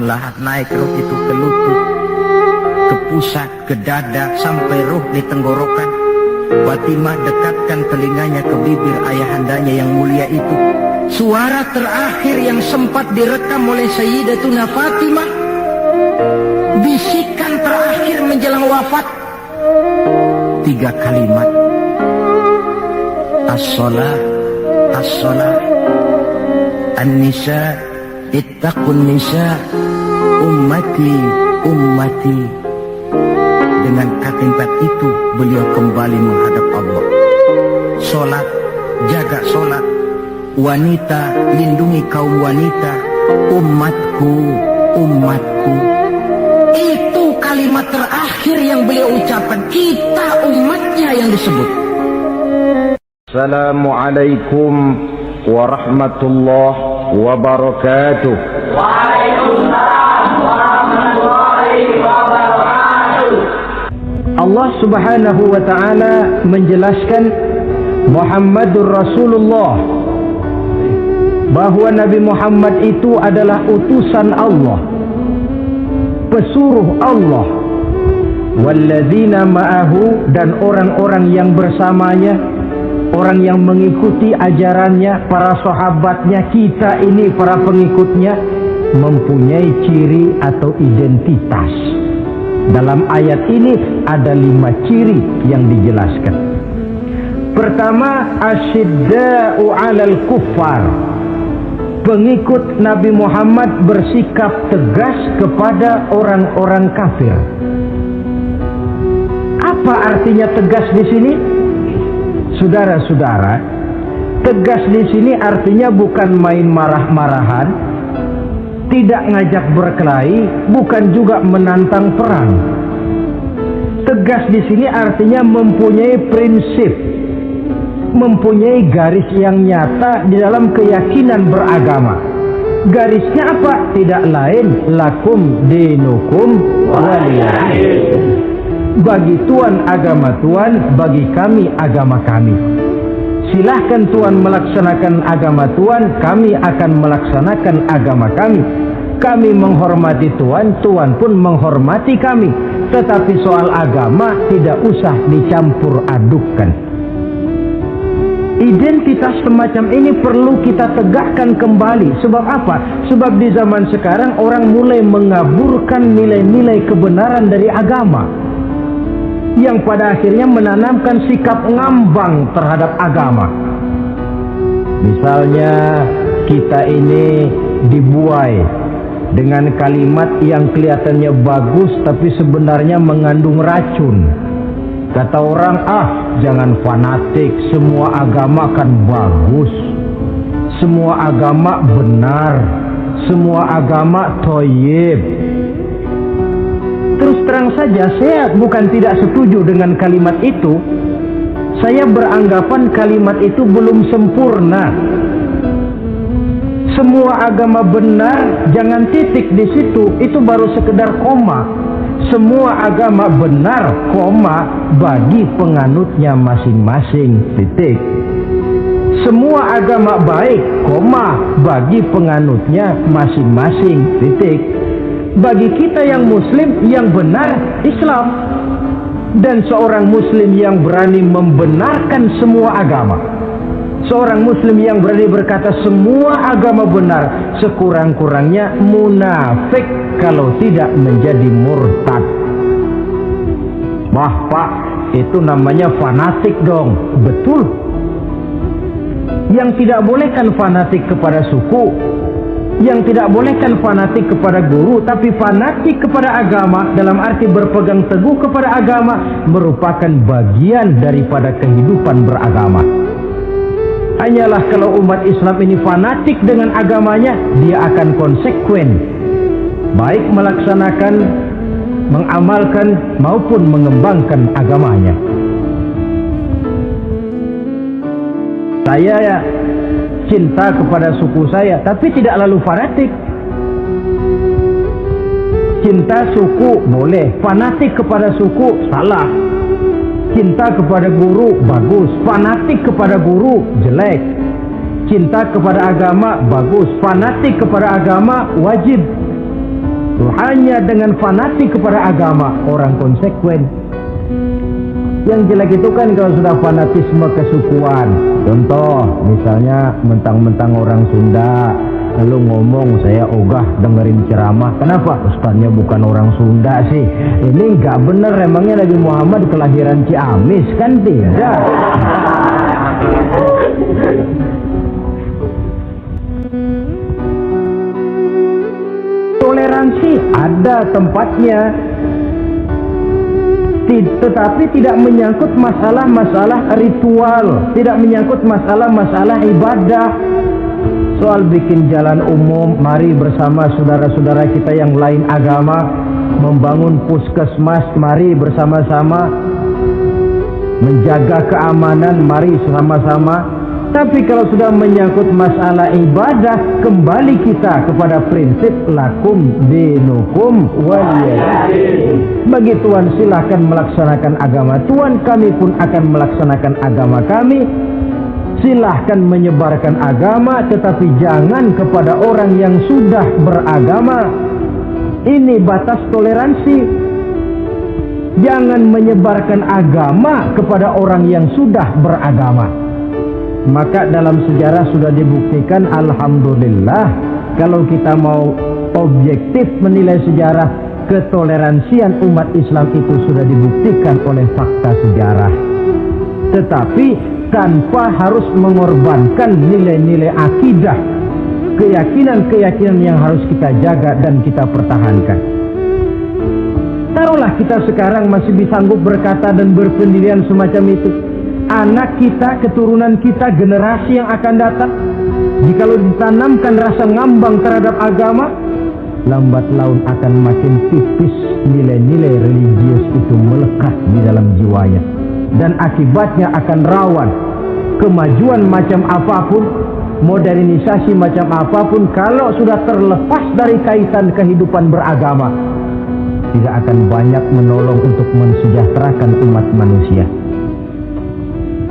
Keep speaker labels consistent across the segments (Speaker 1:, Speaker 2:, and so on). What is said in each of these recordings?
Speaker 1: lahat naik roh itu ke lutut, ke pusat, ke dada, sampai roh di tenggorokan. Fatimah dekatkan telinganya ke bibir ayahandanya yang mulia itu. Suara terakhir yang sempat direkam oleh Sayyidatuna Fatimah, bisikan terakhir menjelang wafat, 3 kalimat: as-salah, as-salah, an-nisa, ittaqun nisa, ummati, ummati. Dengan kalimat itu beliau kembali menghadap Allah. Solat, jaga solat. Wanita, lindungi kaum wanita. Umatku, umatku. Itu kalimat terakhir yang beliau ucapkan. Kita umatnya yang disebut.
Speaker 2: Assalamualaikum warahmatullahi wabarakatuh.
Speaker 3: Waalaikumsalam warahmatullahi wabarakatuh.
Speaker 2: Allah Subhanahu wa ta'ala menjelaskan Muhammadur Rasulullah, bahwa Nabi Muhammad itu adalah utusan Allah, pesuruh Allah. Walladzina ma'ahu, dan orang-orang yang bersamanya, orang yang mengikuti ajarannya, para sahabatnya, kita ini para pengikutnya, mempunyai ciri atau identitas. Dalam ayat ini ada 5 ciri yang dijelaskan. Pertama, asyidda'u 'alal kuffar. Pengikut Nabi Muhammad bersikap tegas kepada orang-orang kafir. Apa artinya tegas di sini? Saudara-saudara, tegas di sini artinya bukan main marah-marahan, tidak ngajak berkelahi, bukan juga menantang perang. Tegas di sini artinya mempunyai prinsip, mempunyai garis yang nyata di dalam keyakinan beragama. Garisnya apa? Tidak lain, lakum dinukum waliyadin. Bagi Tuhan agama Tuhan, bagi kami agama kami. Silahkan Tuhan melaksanakan agama Tuhan, kami akan melaksanakan agama kami. Kami menghormati Tuhan, Tuhan pun menghormati kami. Tetapi soal agama tidak usah dicampur adukkan. Identitas semacam ini perlu kita tegakkan kembali. Sebab apa? Sebab di zaman sekarang orang mulai mengaburkan nilai-nilai kebenaran dari agama, yang pada akhirnya menanamkan sikap ngambang terhadap agama. Misalnya kita ini dibuai dengan kalimat yang kelihatannya bagus tapi sebenarnya mengandung racun. Kata orang, jangan fanatik, semua agama kan bagus, semua agama benar, semua agama thayyib. Terus terang saja, saya bukan tidak setuju dengan kalimat itu. Saya beranggapan kalimat itu belum sempurna. Semua agama benar, jangan titik di situ, itu baru sekedar koma. Semua agama benar, koma, bagi penganutnya masing-masing, titik. Semua agama baik, koma, bagi penganutnya masing-masing, titik. Bagi kita yang muslim, yang benar Islam. Dan seorang muslim yang berani membenarkan semua agama, seorang muslim yang berani berkata semua agama benar, sekurang-kurangnya munafik kalau tidak menjadi murtad. Wah Pak, itu namanya fanatik dong. Betul. Yang tidak boleh kan fanatik kepada suku, yang tidak boleh kan fanatik kepada guru, tapi fanatik kepada agama dalam arti berpegang teguh kepada agama merupakan bagian daripada kehidupan beragama. Hanyalah kalau umat Islam ini fanatik dengan agamanya, dia akan konsekuen, baik melaksanakan, mengamalkan maupun mengembangkan agamanya. Saya cinta kepada suku saya, tapi tidak lalu fanatik. Cinta suku boleh, fanatik kepada suku salah. Cinta kepada guru bagus, fanatik kepada guru jelek. Cinta kepada agama bagus, fanatik kepada agama wajib. hanya dengan fanatik kepada agama orang konsekuen. Yang jelek itu kan kalau sudah fanatisme kesukuan. Contoh misalnya mentang-mentang orang Sunda lalu ngomong saya ogah dengerin ceramah. Kenapa? Ustaznya bukan orang Sunda sih. Ini nggak bener, emangnya Nabi Muhammad kelahiran Ciamis kan? Tidak. Toleransi ada tempatnya, tetapi tidak menyangkut masalah-masalah ritual, tidak menyangkut masalah-masalah ibadah. Soal bikin jalan umum, mari bersama saudara-saudara kita yang lain agama membangun puskesmas, mari bersama-sama menjaga keamanan, mari sama-sama. Tapi kalau sudah menyangkut masalah ibadah, kembali kita kepada prinsip lakum dinukum waliyadin. Bagi Tuhan silahkan melaksanakan agama Tuhan, kami pun akan melaksanakan agama kami. Silahkan menyebarkan agama, tetapi jangan kepada orang yang sudah beragama. Ini batas toleransi. Jangan menyebarkan agama kepada orang yang sudah beragama. Maka dalam sejarah sudah dibuktikan, alhamdulillah, kalau kita mau objektif menilai sejarah, ketoleransian umat Islam itu sudah dibuktikan oleh fakta sejarah. Tetapi tanpa harus mengorbankan nilai-nilai akidah, keyakinan-keyakinan yang harus kita jaga dan kita pertahankan. Taruhlah kita sekarang masih sanggup berkata dan berpendirian semacam itu. Anak kita, keturunan kita, generasi yang akan datang, jikalau ditanamkan rasa ngambang terhadap agama, lambat laun akan makin tipis nilai-nilai religius itu melekat di dalam jiwanya. Dan akibatnya akan rawan kemajuan macam apapun, modernisasi macam apapun, kalau sudah terlepas dari kaitan kehidupan beragama, tidak akan banyak menolong untuk mensejahterakan umat manusia.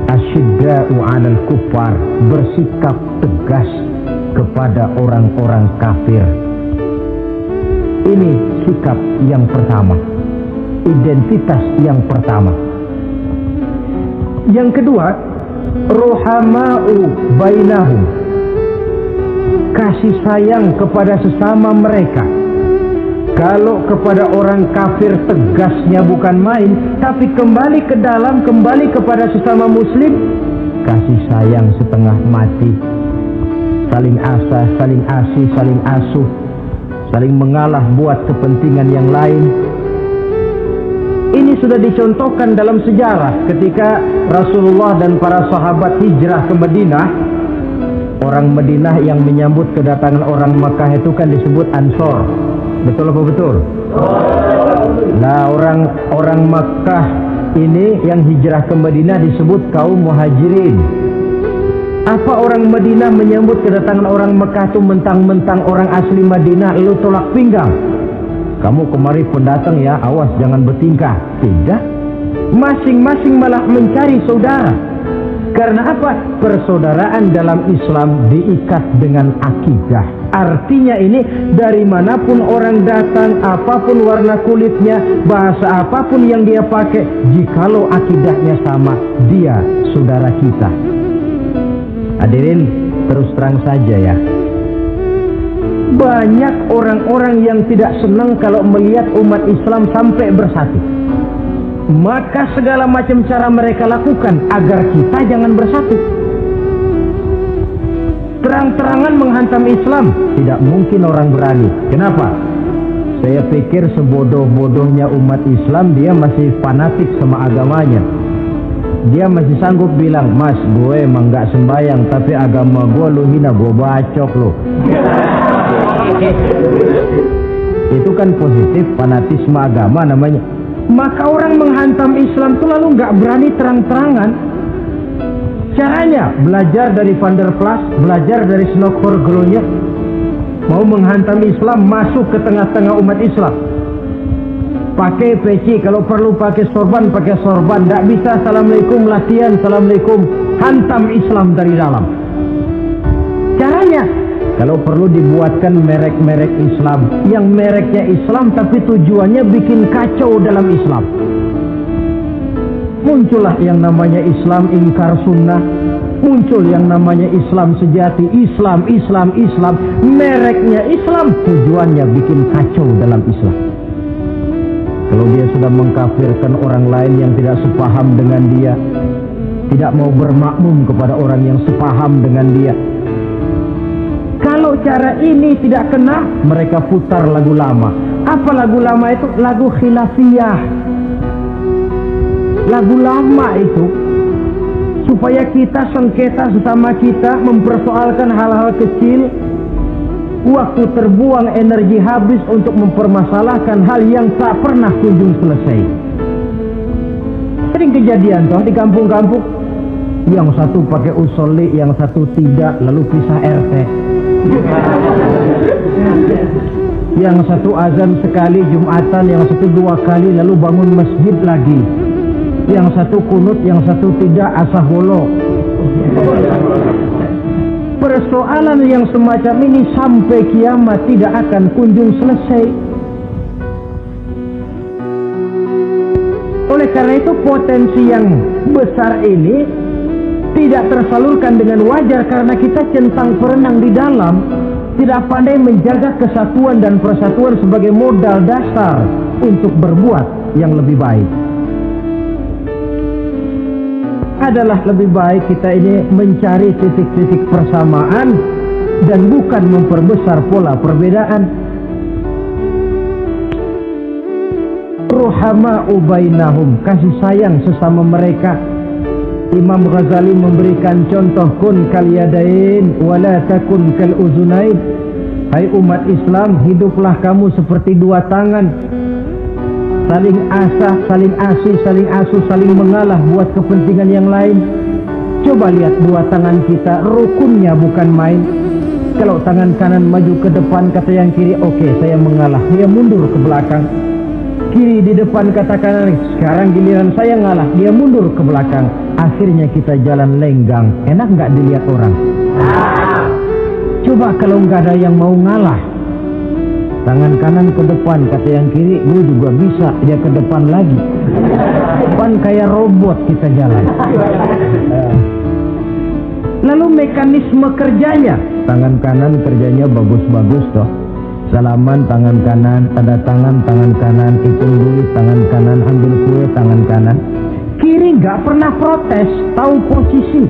Speaker 2: Asyidda'u 'alal kuffar, bersikap tegas kepada orang-orang kafir. Ini sikap yang pertama, identitas yang pertama. Yang kedua, ruhama'u bainahum, kasih sayang kepada sesama mereka. Kalau kepada orang kafir tegasnya bukan main, tapi kembali ke dalam, kembali kepada sesama muslim, kasih sayang setengah mati. Saling asah, saling asih, saling asuh, saling mengalah buat kepentingan yang lain. Ini sudah dicontohkan dalam sejarah ketika Rasulullah dan para sahabat hijrah ke Madinah. Orang Madinah yang menyambut kedatangan orang Makkah itu kan disebut Ansor. Betul apa betul? Nah, orang Makkah ini yang hijrah ke Madinah disebut kaum Muhajirin. Apa orang Madinah menyambut kedatangan orang Makkah itu mentang-mentang orang asli Madinah lu tolak pinggang? Kamu kemari pendatang ya, awas jangan bertingkah. Tidak. Masing-masing malah mencari saudara. Karena apa? Persaudaraan dalam Islam diikat dengan akidah. Artinya ini dari manapun orang datang, apapun warna kulitnya, bahasa apapun yang dia pakai, jikalau akidahnya sama, dia saudara kita. Hadirin, terus terang saja ya. Banyak orang-orang yang tidak senang kalau melihat umat Islam sampai bersatu. Maka segala macam cara mereka lakukan agar kita jangan bersatu. Terang-terangan menghantam Islam, tidak mungkin orang berani. Kenapa? Saya pikir sebodoh-bodohnya umat Islam, dia masih fanatik sama agamanya. Dia masih sanggup bilang, mas gue emang gak sembayang, tapi agama gue lu hina, gue bacok lu. Itu kan positif, fanatisme agama namanya. Maka orang menghantam Islam itu lalu gak berani terang-terangan. Caranya belajar dari Van der Plas, belajar dari Snokor-Gronya. Mau menghantam Islam, masuk ke tengah-tengah umat Islam. Pakai peci, kalau perlu pakai sorban, pakai sorban. Tidak bisa assalamualaikum latihan, assalamualaikum, hantam Islam dari dalam. Caranya, Kalau perlu dibuatkan merek-merek Islam, yang mereknya Islam tapi tujuannya bikin kacau dalam Islam. Muncullah yang namanya Islam ingkar sunnah, muncul yang namanya Islam sejati, Islam, mereknya Islam, tujuannya bikin kacau dalam Islam. Kalau dia sudah mengkafirkan orang lain yang tidak sepaham dengan dia, tidak mau bermakmum kepada orang yang sepaham dengan dia. Kalau cara ini tidak kena, mereka putar lagu lama. Apa lagu lama itu? Lagu khilafiyah. Lagu lama itu supaya kita sengketa sesama kita, mempersoalkan hal-hal kecil, waktu terbuang, energi habis untuk mempermasalahkan hal yang tak pernah kunjung selesai. Sering kejadian toh di kampung-kampung, yang satu pakai usolli, yang satu tidak, lalu pisah RT. Yang satu azan sekali Jumatan, yang satu 2 kali, lalu bangun masjid lagi. Yang satu kunut, yang satu tidak, asah bolo. Persoalan yang semacam ini sampai kiamat tidak akan kunjung selesai. Oleh karena itu potensi yang besar ini tidak tersalurkan dengan wajar karena kita centang perenang di dalam, tidak pandai menjaga kesatuan dan persatuan sebagai modal dasar untuk berbuat yang lebih baik. Adalah lebih baik kita ini mencari titik-titik persamaan dan bukan memperbesar pola perbedaan. Ruhama'u bainahum, kasih sayang sesama mereka. Imam Ghazali memberikan contoh kun kal yadain wala takun kal uzunain. Hai umat Islam, hiduplah kamu seperti 2 tangan. Saling asah, saling asih, saling asuh, saling mengalah buat kepentingan yang lain. Coba lihat 2 tangan kita, rukunnya bukan main. Kalau tangan kanan maju ke depan, kata yang kiri, oke, saya mengalah. Dia mundur ke belakang. Kiri di depan, kata kanan, sekarang giliran saya ngalah. Dia mundur ke belakang. Akhirnya kita jalan lenggang. Enak nggak dilihat orang? Coba kalau nggak ada yang mau ngalah. Tangan kanan ke depan, kata yang kiri, gue juga bisa, dia ke depan lagi. Depan kayak robot kita jalan. Lalu mekanisme kerjanya, tangan kanan kerjanya bagus-bagus toh. Salaman tangan kanan, tanda tangan kanan, hitung duit tangan kanan, ambil kue tangan kanan. Kiri nggak pernah protes, tahu posisi.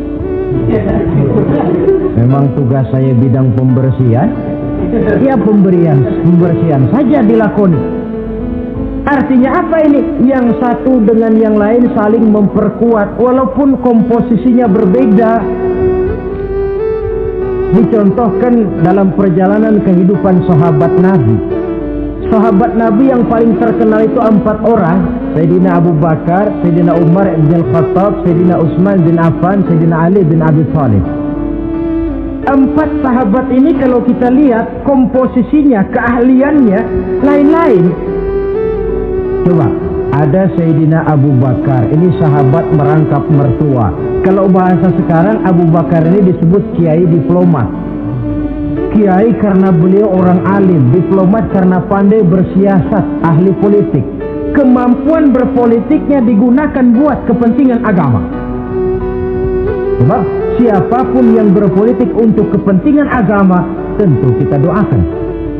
Speaker 2: Memang tugas saya bidang pembersihan. Ya pembersihan saja dilakoni. Artinya apa ini? Yang satu dengan yang lain saling memperkuat walaupun komposisinya berbeda. Dicontohkan dalam perjalanan kehidupan sahabat Nabi. Sahabat Nabi yang paling terkenal itu 4 orang. Sayyidina Abu Bakar, Sayyidina Umar bin Al-Khattab, Sayyidina Utsman bin Affan, Sayyidina Ali bin Abi Thalib. 4 sahabat ini kalau kita lihat komposisinya, keahliannya lain-lain. Coba, ada Sayyidina Abu Bakar, ini sahabat merangkap mertua. Kalau bahasa sekarang, Abu Bakar ini disebut kiai diplomat. Kiai karena beliau orang alim, diplomat karena pandai bersiasat, ahli politik. Kemampuan berpolitiknya digunakan buat kepentingan agama. Coba, siapapun yang berpolitik untuk kepentingan agama, tentu kita doakan.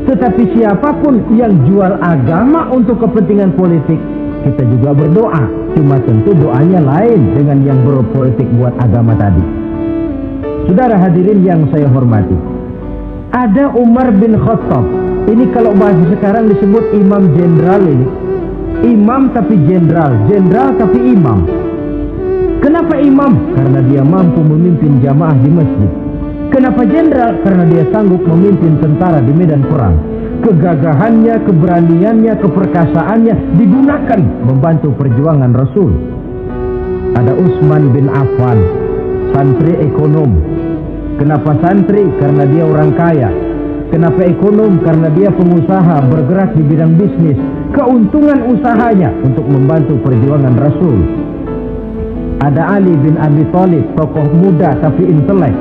Speaker 2: Tetapi siapapun yang jual agama untuk kepentingan politik, kita juga berdoa. Cuma tentu doanya lain dengan yang berpolitik buat agama tadi. Saudara hadirin yang saya hormati, ada Umar bin Khattab. Ini kalau bahasa sekarang disebut imam jenderal ini. Imam tapi jenderal, jenderal tapi imam. Kenapa imam? Karena dia mampu memimpin jamaah di masjid. Kenapa jenderal? Karena dia sanggup memimpin tentara di medan perang. Kegagahannya, keberaniannya, keperkasaannya digunakan membantu perjuangan Rasul. Ada Utsman bin Affan, santri ekonom. Kenapa santri? Karena dia orang kaya. Kenapa ekonom? Karena dia pengusaha bergerak di bidang bisnis. Keuntungan usahanya untuk membantu perjuangan Rasul. Ada Ali bin Abi Thalib, tokoh muda tapi intelek.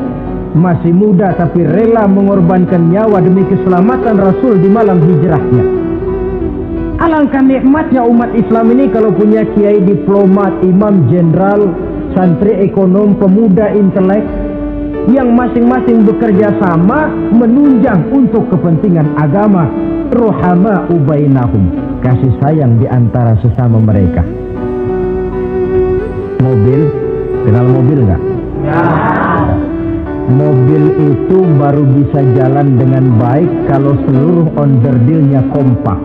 Speaker 2: masih muda tapi rela mengorbankan nyawa demi keselamatan Rasul di malam hijrahnya. Alangkah nikmatnya umat Islam ini kalau punya kiai diplomat, imam jenderal, santri ekonom, pemuda intelek yang masing-masing bekerja sama menunjang untuk kepentingan agama. Ruhama ubainahum, kasih sayang di antara sesama mereka. Mobil, kenal mobil nggak? Ya. Mobil itu baru bisa jalan dengan baik kalau seluruh onderdilnya kompak.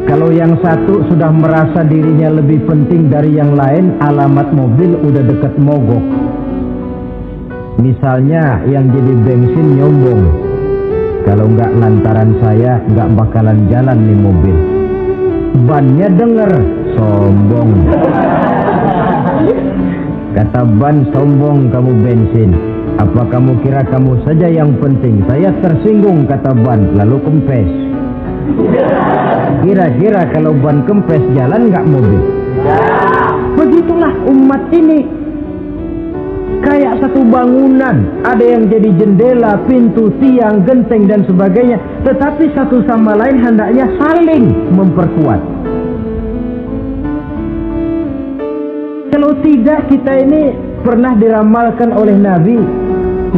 Speaker 2: Kalau yang satu sudah merasa dirinya lebih penting dari yang lain, alamat mobil udah deket mogok. Misalnya yang jadi bensin nyombong, kalau nggak lantaran saya nggak bakalan jalan nih mobil. Bannya denger, sombong. Kata ban, sombong kamu bensin. Apa kamu kira kamu saja yang penting? Saya tersinggung, kata ban, lalu kempes. Kira-kira kalau ban kempes jalan nggak mobil? Begitulah umat ini. Kayak satu bangunan, ada yang jadi jendela, pintu, tiang, genteng dan sebagainya. Tetapi satu sama lain hendaknya saling memperkuat. Kalau tidak, kita ini pernah diramalkan oleh Nabi,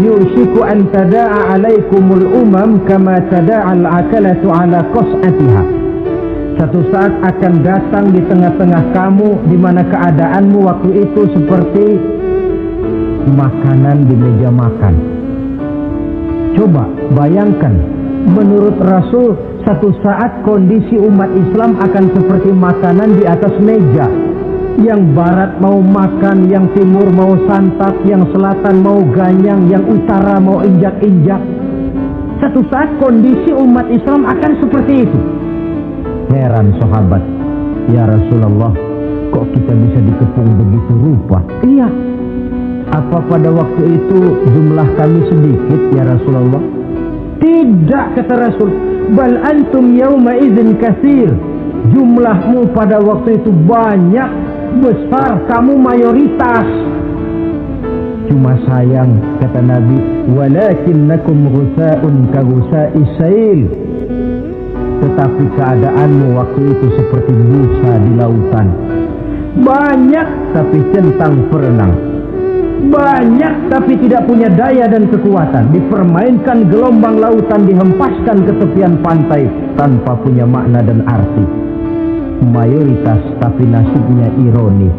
Speaker 2: yushiku an tada'a alaikumul umam kama tada'al akalatu ala qas'atiha. Satu saat akan datang di tengah-tengah kamu di mana keadaanmu waktu itu seperti makanan di meja makan. Coba bayangkan, menurut Rasul satu saat kondisi umat Islam akan seperti makanan di atas meja. Yang barat mau makan, yang timur mau santap, yang selatan mau ganyang, yang utara mau injak-injak. Satu saat kondisi umat Islam akan seperti itu. Heran sahabat, ya Rasulullah, kok kita bisa dikepung begitu rupa? Iya. Apa pada waktu itu jumlah kami sedikit ya Rasulullah? Tidak, kata Rasul. Bal antum yawma idzin katsir. Jumlahmu pada waktu itu banyak, besar, kamu mayoritas. Cuma sayang, kata Nabi, walakinnakum ghusaa'un ka ghusaa'is sail. Tetapi keadaanmu waktu itu seperti busa di lautan. Banyak tapi centang perenang. Banyak tapi tidak punya daya dan kekuatan. Dipermainkan gelombang lautan, dihempaskan ke tepian pantai tanpa punya makna dan arti. Mayoritas tapi nasibnya ironi.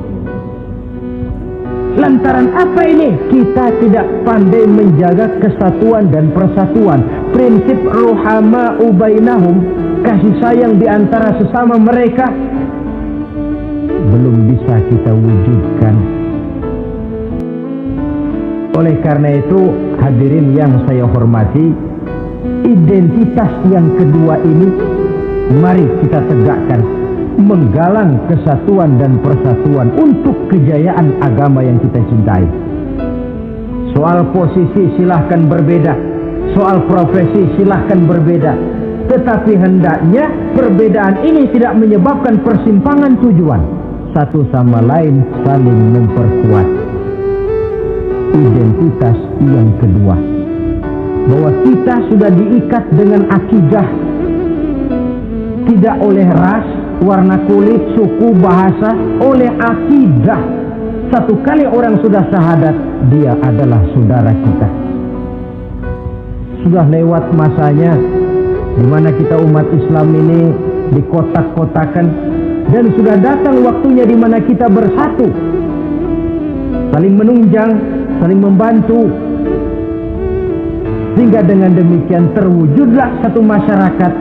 Speaker 2: Lantaran apa ini? Kita tidak pandai menjaga kesatuan dan persatuan. Prinsip ruhama ubainahum, kasih sayang di antara sesama mereka, belum bisa kita wujudkan. Oleh karena itu, hadirin yang saya hormati, identitas yang kedua ini mari kita tegakkan, menggalang kesatuan dan persatuan untuk kejayaan agama yang kita cintai. Soal posisi silahkan berbeda, soal profesi silahkan berbeda, tetapi hendaknya perbedaan ini tidak menyebabkan persimpangan tujuan. Satu sama lain saling memperkuat. Identitas yang kedua, bahwa kita sudah diikat dengan akidah, tidak oleh ras, warna kulit, suku, bahasa, oleh akidah. Satu kali orang sudah syahadat, dia adalah saudara kita. Sudah lewat masanya di mana kita umat Islam ini dikotak-kotakan, dan sudah datang waktunya di mana kita bersatu, saling menunjang, saling membantu, sehingga dengan demikian terwujudlah satu masyarakat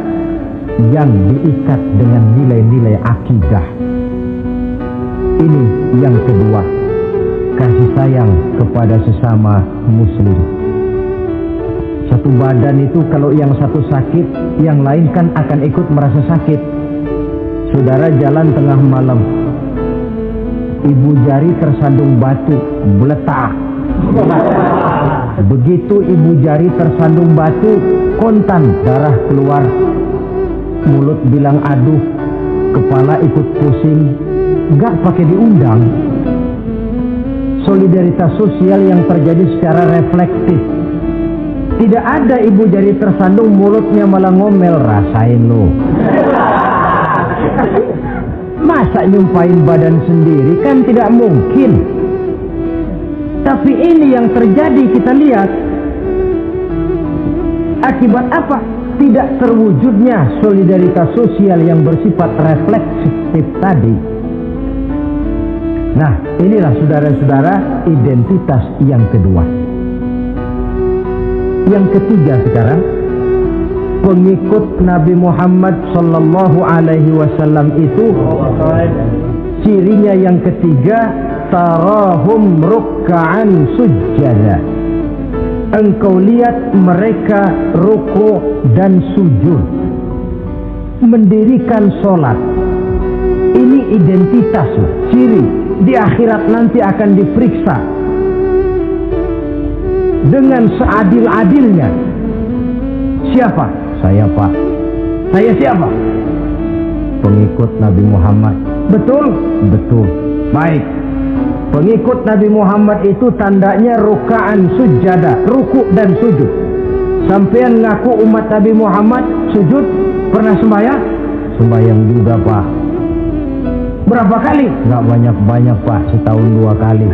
Speaker 2: yang diikat dengan nilai-nilai akidah. Ini yang kedua, kasih sayang kepada sesama muslim. Satu badan itu kalau yang satu sakit, yang lain kan akan ikut merasa sakit. Saudara jalan tengah malam, ibu jari tersandung batu, beletak. Begitu ibu jari tersandung batu, kontan, darah keluar, mulut bilang aduh, kepala ikut pusing, gak pakai diundang. solidaritas sosial yang terjadi secara reflektif. Tidak ada ibu jari tersandung mulutnya malah ngomel, rasain lo. Masa nyumpain badan sendiri, kan tidak mungkin. Tapi ini yang terjadi, kita lihat. Akibat apa? Tidak terwujudnya solidaritas sosial yang bersifat refleksif tadi. Nah, inilah saudara-saudara identitas yang kedua. Yang ketiga sekarang, pengikut Nabi Muhammad sallallahu alaihi wasallam itu cirinya yang ketiga, tarahum ruk'an sujjada. Engkau lihat mereka ruku dan sujud, mendirikan sholat. Ini identitas, ciri. Di akhirat nanti akan diperiksa dengan seadil-adilnya. Siapa? Saya, Pak. Saya siapa? Pengikut Nabi Muhammad. Betul? Betul. Baik. Pengikut Nabi Muhammad itu tandanya ruka'an sujada, ruku dan sujud. Sampean ngaku umat Nabi Muhammad, sujud, pernah sembahyang? Sembahyang juga, Pak. Berapa kali? Nggak banyak-banyak, Pak, setahun 2 kali.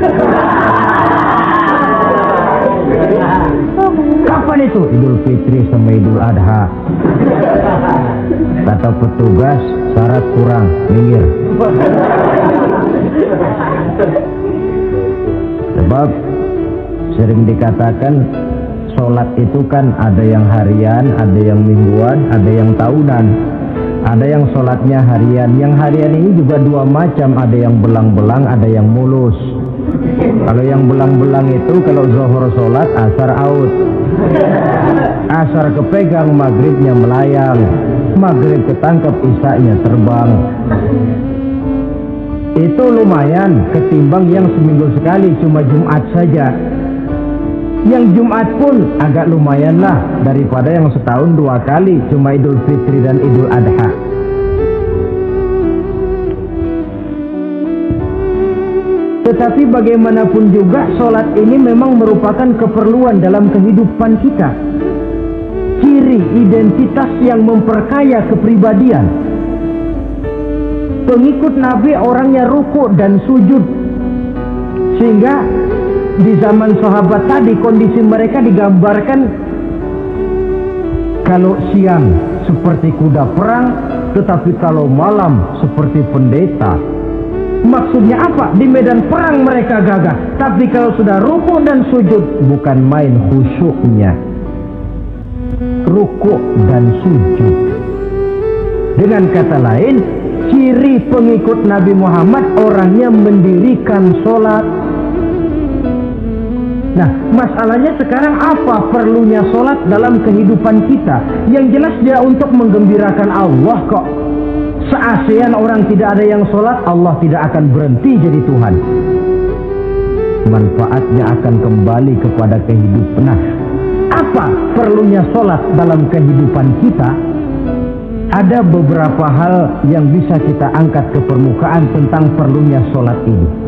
Speaker 2: Kapan itu? Idul Fitri sama Idul Adha. Kata petugas, syarat kurang, minggir. Sebab sering dikatakan sholat itu kan ada yang harian, ada yang mingguan, ada yang tahunan. Ada yang sholatnya harian. Yang harian ini juga 2 macam. Ada yang belang-belang, ada yang mulus. Kalau yang belang-belang itu kalau zuhur sholat, asar out. Asar kepegang, maghribnya melayang. Maghrib ketangkep, isya-nya terbang. Itu lumayan ketimbang yang seminggu sekali cuma Jumat saja. Yang Jumat pun agak lumayan lah daripada yang setahun 2 kali cuma Idul Fitri dan Idul Adha. Tetapi bagaimanapun juga sholat ini memang merupakan keperluan dalam kehidupan kita. Ciri identitas yang memperkaya kepribadian. Pengikut Nabi orangnya ruku dan sujud. Sehingga di zaman sahabat tadi kondisi mereka digambarkan kalau siang seperti kuda perang, tetapi kalau malam seperti pendeta. Maksudnya apa? Di medan perang mereka gagah, tapi kalau sudah ruku dan sujud bukan main khusyuknya. Ruku dan sujud. Dengan kata lain, ciri pengikut Nabi Muhammad orangnya mendirikan sholat. Nah, masalahnya sekarang apa perlunya sholat dalam kehidupan kita? Yang jelas dia untuk menggembirakan Allah kok. Se-ASEAN orang tidak ada yang sholat, Allah tidak akan berhenti jadi Tuhan. Manfaatnya akan kembali kepada kehidupan. Nah, apa perlunya sholat dalam kehidupan kita? Ada beberapa hal yang bisa kita angkat ke permukaan tentang perlunya sholat ini.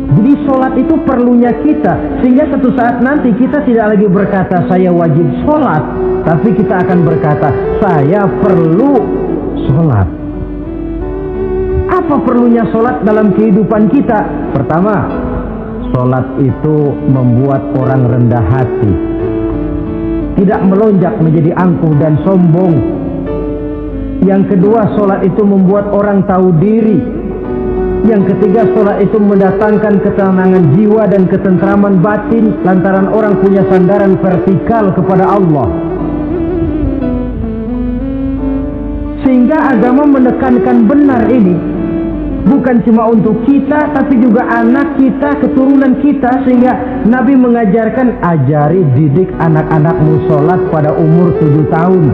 Speaker 2: Jadi sholat itu perlunya kita, sehingga satu saat nanti kita tidak lagi berkata saya wajib sholat, tapi kita akan berkata saya perlu sholat. Apa perlunya sholat dalam kehidupan kita? Pertama, sholat itu membuat orang rendah hati, tidak melonjak menjadi angkuh dan sombong. Yang kedua, sholat itu membuat orang tahu diri. Yang ketiga, sholat itu mendatangkan ketenangan jiwa dan ketentraman batin lantaran orang punya sandaran vertikal kepada Allah. Sehingga agama menekankan benar ini, bukan cuma untuk kita, tapi juga anak kita, keturunan kita. Sehingga Nabi mengajarkan, ajari didik anak-anakmu sholat pada umur 7 tahun.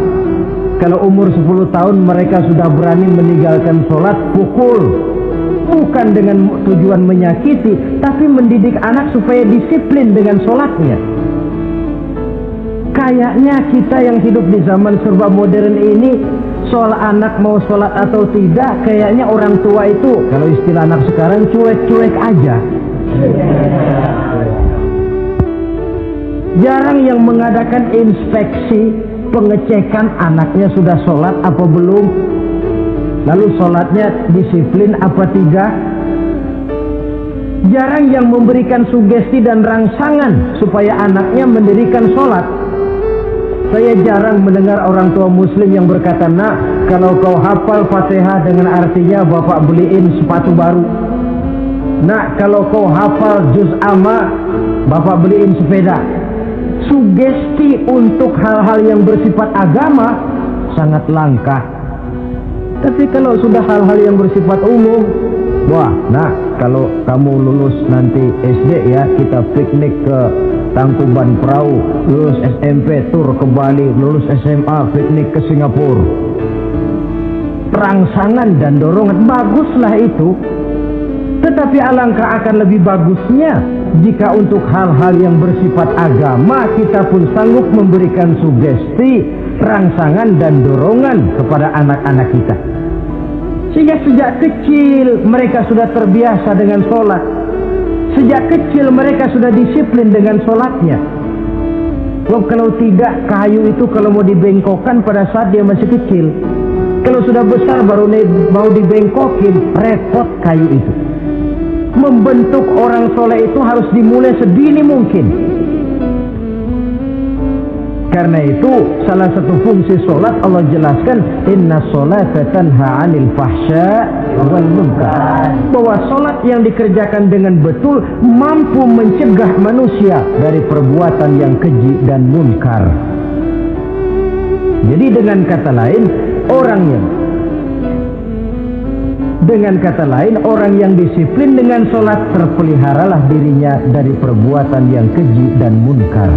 Speaker 2: Kalau umur 10 tahun mereka sudah berani meninggalkan sholat, pukul. Bukan dengan tujuan menyakiti, tapi mendidik anak supaya disiplin dengan sholatnya. Kayaknya kita yang hidup di zaman serba modern ini, soal anak mau sholat atau tidak, kayaknya orang tua itu, kalau istilah anak sekarang, cuek-cuek aja. Jarang yang mengadakan inspeksi, pengecekan anaknya sudah sholat apa belum, lalu sholatnya disiplin apa tidak. Jarang yang memberikan sugesti dan rangsangan supaya anaknya mendirikan sholat. Saya jarang mendengar orang tua muslim yang berkata, nak, kalau kau hafal Fatihah dengan artinya bapak beliin sepatu baru. Nak, kalau kau hafal juz amma, bapak beliin sepeda. Sugesti untuk hal-hal yang bersifat agama sangat langka. Tapi kalau sudah hal-hal yang bersifat umum, wah, nah, kalau kamu lulus nanti SD ya, kita piknik ke Tangkuban Perahu, lulus SMP tur ke Bali, lulus SMA piknik ke Singapura. Rangsangan dan dorongan baguslah itu. Tetapi alangkah akan lebih bagusnya jika untuk hal-hal yang bersifat agama kita pun sanggup memberikan sugesti, rangsangan dan dorongan kepada anak-anak kita. Sehingga sejak kecil mereka sudah terbiasa dengan sholat. Sejak kecil mereka sudah disiplin dengan sholatnya. Kalau tidak, kayu itu kalau mau dibengkokkan pada saat dia masih kecil. Kalau sudah besar baru mau dibengkokin, repot kayu itu. Membentuk orang soleh itu harus dimulai sedini mungkin. Karena itu salah satu fungsi solat Allah jelaskan, inna sholata tanha 'anil fahsya wal munkar. Bahwa solat yang dikerjakan dengan betul mampu mencegah manusia dari perbuatan yang keji dan munkar. Jadi dengan kata lain, orang yang disiplin dengan sholat terpeliharalah dirinya dari perbuatan yang keji dan munkar.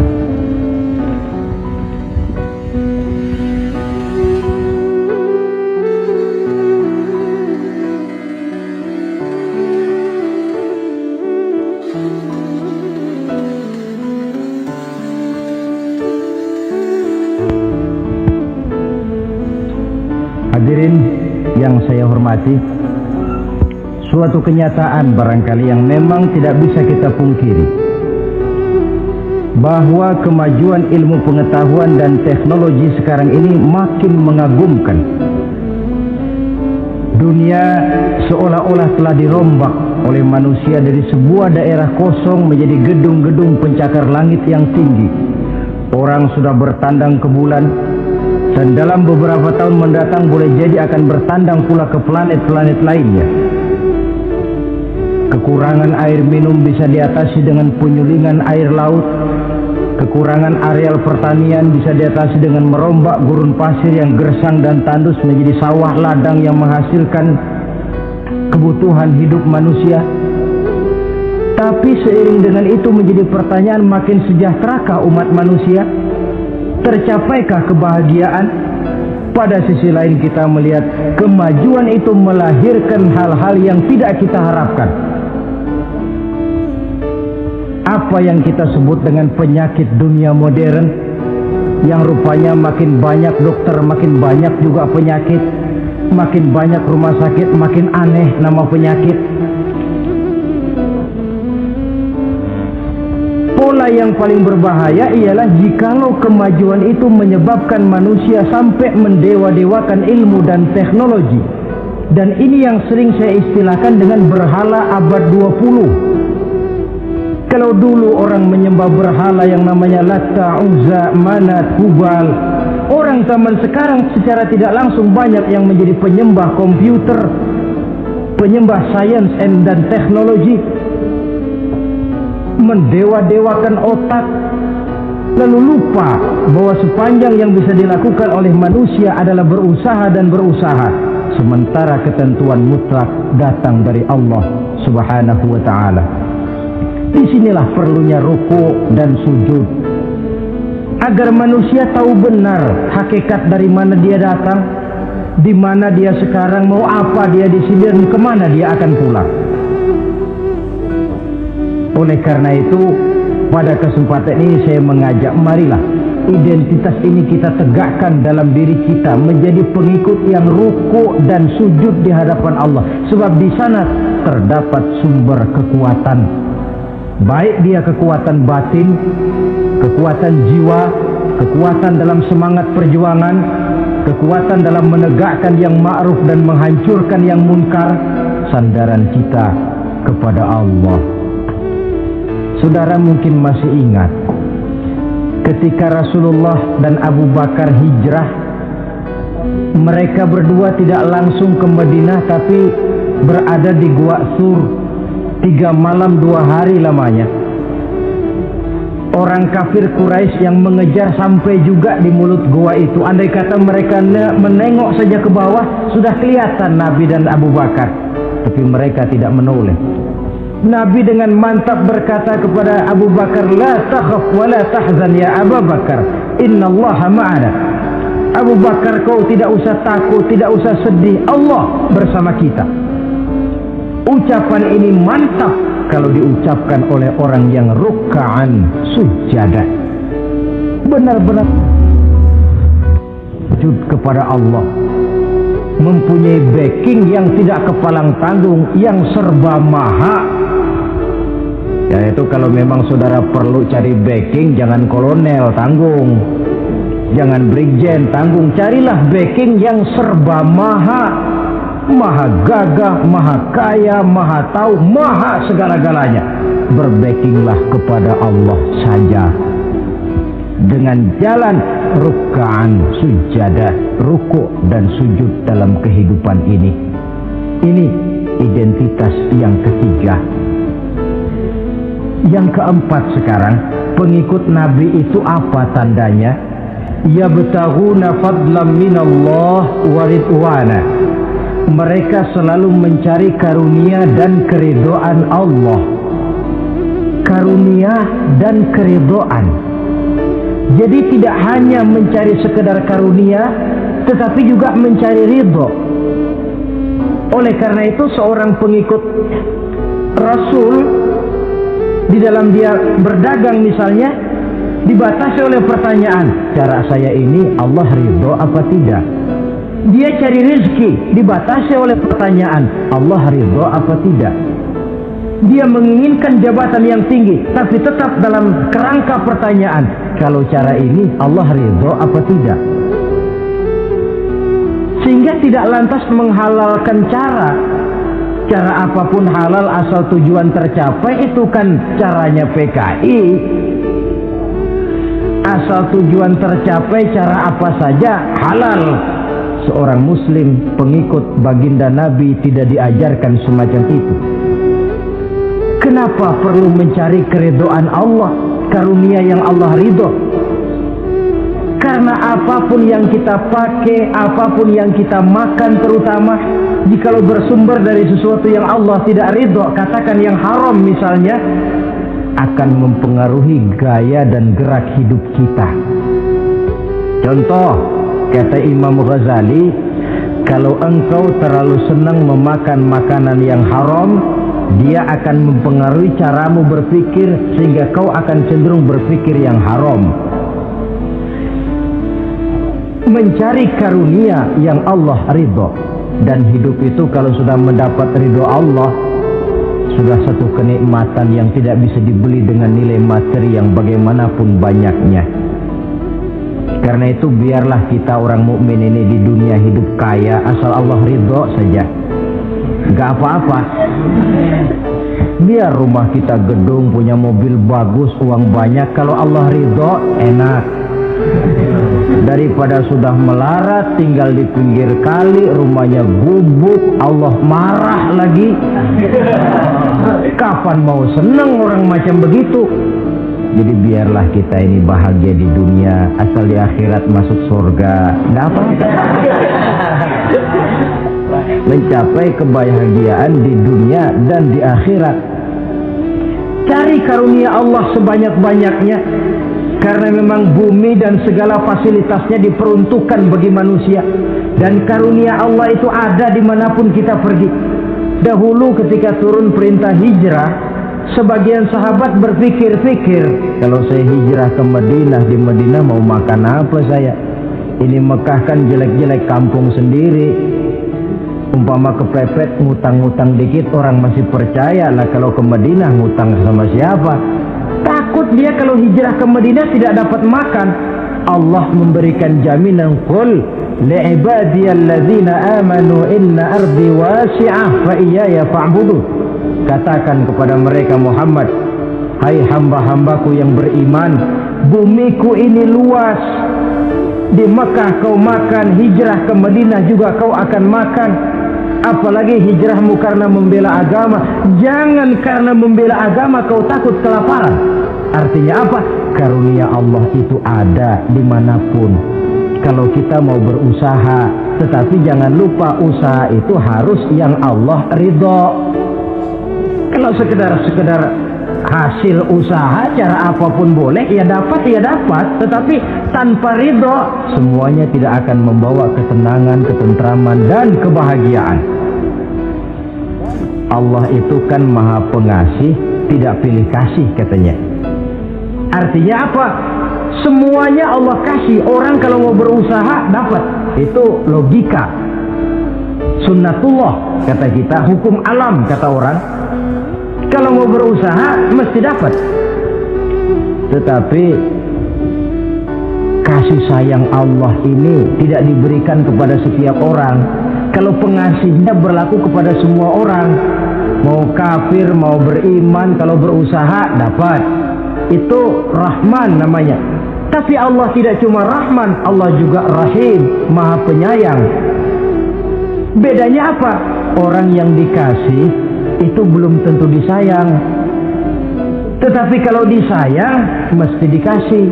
Speaker 2: Hadirin yang saya hormati, suatu kenyataan barangkali yang memang tidak bisa kita pungkiri, bahwa kemajuan ilmu pengetahuan dan teknologi sekarang ini makin mengagumkan. Dunia seolah-olah telah dirombak oleh manusia dari sebuah daerah kosong menjadi gedung-gedung pencakar langit yang tinggi. Orang sudah bertandang ke bulan, dan dalam beberapa tahun mendatang boleh jadi akan bertandang pula ke planet-planet lainnya. Kekurangan air minum bisa diatasi dengan penyulingan air laut. Kekurangan areal pertanian bisa diatasi dengan merombak gurun pasir yang gersang dan tandus menjadi sawah ladang yang menghasilkan kebutuhan hidup manusia. Tapi seiring dengan itu menjadi pertanyaan, makin sejahterakah umat manusia? Tercapaikah kebahagiaan? Pada sisi lain kita melihat kemajuan itu melahirkan hal-hal yang tidak kita harapkan. Apa yang kita sebut dengan penyakit dunia modern, yang rupanya makin banyak dokter, makin banyak juga penyakit, makin banyak rumah sakit, makin aneh nama penyakit. Pola yang paling berbahaya ialah jikalau kemajuan itu menyebabkan manusia sampai mendewa-dewakan ilmu dan teknologi. Dan ini yang sering saya istilahkan dengan berhala abad 20. Kalau dulu orang menyembah berhala yang namanya Latta, Uzza, Manat, Hubal, orang zaman sekarang secara tidak langsung banyak yang menjadi penyembah komputer, penyembah sains dan teknologi, mendewa-dewakan otak, lalu lupa bahwa sepanjang yang bisa dilakukan oleh manusia adalah berusaha dan berusaha, sementara ketentuan mutlak datang dari Allah Subhanahu wa ta'ala. Disinilah perlunya ruku dan sujud, agar manusia tahu benar hakikat dari mana dia datang, di mana dia sekarang, mau apa dia di sini, dan kemana dia akan pulang. Oleh karena itu, pada kesempatan ini saya mengajak, marilah identitas ini kita tegakkan dalam diri kita, menjadi pengikut yang ruku dan sujud di hadapan Allah. Sebab di sana terdapat sumber kekuatan, baik dia kekuatan batin, kekuatan jiwa, kekuatan dalam semangat perjuangan, kekuatan dalam menegakkan yang ma'ruf dan menghancurkan yang munkar. Sandaran kita kepada Allah. Saudara mungkin masih ingat ketika Rasulullah dan Abu Bakar hijrah, mereka berdua tidak langsung ke Madinah tapi berada di Gua Sur 3 malam 2 hari lamanya. Orang kafir Quraisy yang mengejar sampai juga di mulut gua itu. Andai kata mereka menengok saja ke bawah, sudah kelihatan Nabi dan Abu Bakar, tapi mereka tidak menoleh. Nabi dengan mantap berkata kepada Abu Bakar, "La takhaf wa la tahzan ya Abu Bakar, innallaha ma'ana." Abu Bakar, kau tidak usah takut, tidak usah sedih, Allah bersama kita. Ucapan ini mantap kalau diucapkan oleh orang yang ruk'an sujada, benar-benar sujud kepada Allah, mempunyai backing yang tidak kepalang tanggung, yang serba maha. Yaitu kalau memang saudara perlu cari backing, jangan kolonel tanggung, jangan brigjen tanggung, carilah backing yang serba maha, maha gagah, maha kaya, maha tahu, maha segala-galanya. Berbackinglah kepada Allah saja dengan jalan ruk'an sujada, rukuk dan sujud dalam kehidupan ini. Ini identitas yang ketiga. Yang keempat sekarang, pengikut Nabi itu apa tandanya? Yabtaghuna fadlan minallah wa ridwana. Mereka selalu mencari karunia dan keridhaan Allah. Karunia dan keridhaan. Jadi tidak hanya mencari sekedar karunia, tetapi juga mencari ridho. Oleh karena itu seorang pengikut Rasul, di dalam dia berdagang misalnya, dibatasi oleh pertanyaan, cara saya ini Allah ridho apa tidak? Dia cari rezeki, dibatasi oleh pertanyaan, Allah ridho apa tidak? Dia menginginkan jabatan yang tinggi, tapi tetap dalam kerangka pertanyaan, kalau cara ini Allah ridho apa tidak? Sehingga tidak lantas menghalalkan cara apapun halal asal tujuan tercapai. Itu kan caranya PKI. Asal tujuan tercapai, cara apa saja halal. Seorang muslim pengikut baginda Nabi tidak diajarkan semacam itu. Kenapa perlu mencari keridhaan Allah, karunia yang Allah ridho? Karena apapun yang kita pakai, apapun yang kita makan, terutama jikalau bersumber dari sesuatu yang Allah tidak ridho, katakan yang haram misalnya, akan mempengaruhi gaya dan gerak hidup kita. Contoh, kata Imam Ghazali, kalau engkau terlalu senang memakan makanan yang haram, dia akan mempengaruhi caramu berpikir sehingga kau akan cenderung berpikir yang haram. Mencari karunia yang Allah ridho, dan hidup itu kalau sudah mendapat ridho Allah, sudah satu kenikmatan yang tidak bisa dibeli dengan nilai materi yang bagaimanapun banyaknya. Karena itu biarlah kita orang mukmin ini di dunia hidup kaya asal Allah ridho saja, gak apa-apa. Biar rumah kita gedung, punya mobil bagus, uang banyak, kalau Allah ridho enak. Daripada sudah melarat tinggal di pinggir kali, rumahnya gubuk, Allah marah lagi. Kapan mau senang orang macam begitu? Jadi biarlah kita ini bahagia di dunia, asal di akhirat masuk surga, nggak apa-apa. Mencapai kebahagiaan di dunia dan di akhirat. Cari karunia Allah sebanyak-banyaknya, karena memang bumi dan segala fasilitasnya diperuntukkan bagi manusia, dan karunia Allah itu ada dimanapun kita pergi. Dahulu ketika turun perintah hijrah, sebagian sahabat berpikir-pikir, kalau saya hijrah ke Madinah, di Madinah mau makan apa saya? Ini Mekah kan jelek-jelek, kampung sendiri. umpama kepepet ngutang-ngutang dikit orang masih percaya lah, kalau ke Madinah ngutang sama siapa? Takut dia kalau hijrah ke Madinah tidak dapat makan. Allah memberikan jaminan, qul li'ibadiyalladzina amanu inna ardi wasi'ah fa iyaya fa'budu. Katakan kepada mereka Muhammad, hai hamba-hambaku yang beriman, bumiku ini luas. Di Mekah kau makan, hijrah ke Madinah juga kau akan makan. Apalagi hijrahmu karena membela agama. Jangan karena membela agama kau takut kelaparan. Artinya apa? Karunia Allah itu ada dimanapun. Kalau kita mau berusaha, tetapi jangan lupa usaha itu harus yang Allah ridho. Kalau sekedar hasil usaha cara apapun boleh, ya dapat, tetapi tanpa ridho semuanya tidak akan membawa ketenangan, ketentraman dan kebahagiaan. Allah itu kan maha pengasih, tidak pilih kasih katanya. Artinya apa? Semuanya Allah kasih. Orang kalau mau berusaha dapat, itu logika, sunnatullah kata kita, hukum alam kata orang. Kalau mau berusaha mesti dapat. Tetapi kasih sayang Allah ini tidak diberikan kepada setiap orang. Kalau pengasihnya berlaku kepada semua orang, mau kafir mau beriman, kalau berusaha dapat. Itu Rahman namanya. Tapi Allah tidak cuma Rahman, Allah juga Rahim, maha penyayang. Bedanya apa? Orang yang dikasih itu belum tentu disayang. Tetapi kalau disayang mesti dikasih.